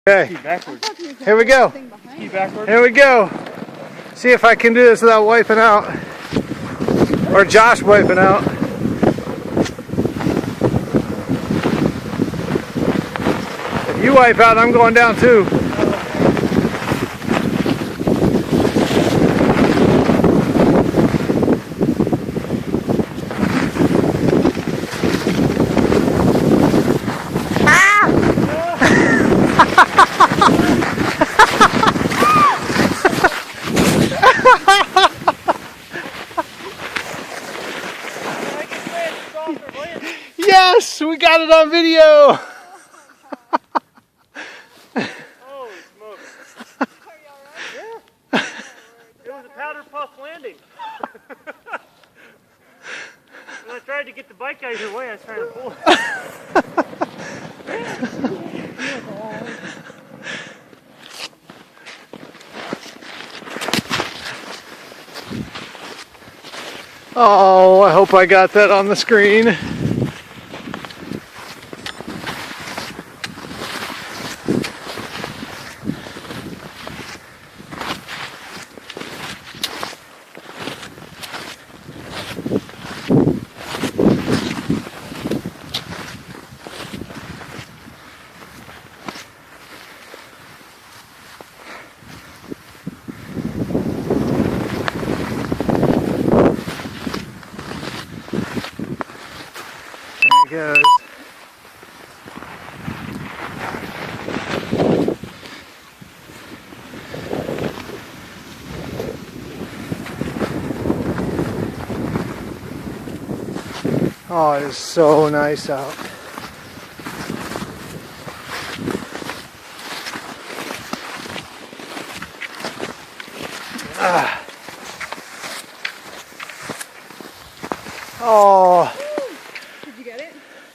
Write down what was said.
Okay, here we go. Here we go. See if I can do this without wiping out. Or Josh wiping out. If you wipe out, I'm going down too. Yes, we got it on video. Holy smokes. Yeah. It was a powder puff landing. When I tried to get the bike out of your way, I was trying to pull it. Oh, I hope I got that on the screen. There it goes. Oh, it is so nice out. Ah. Oh.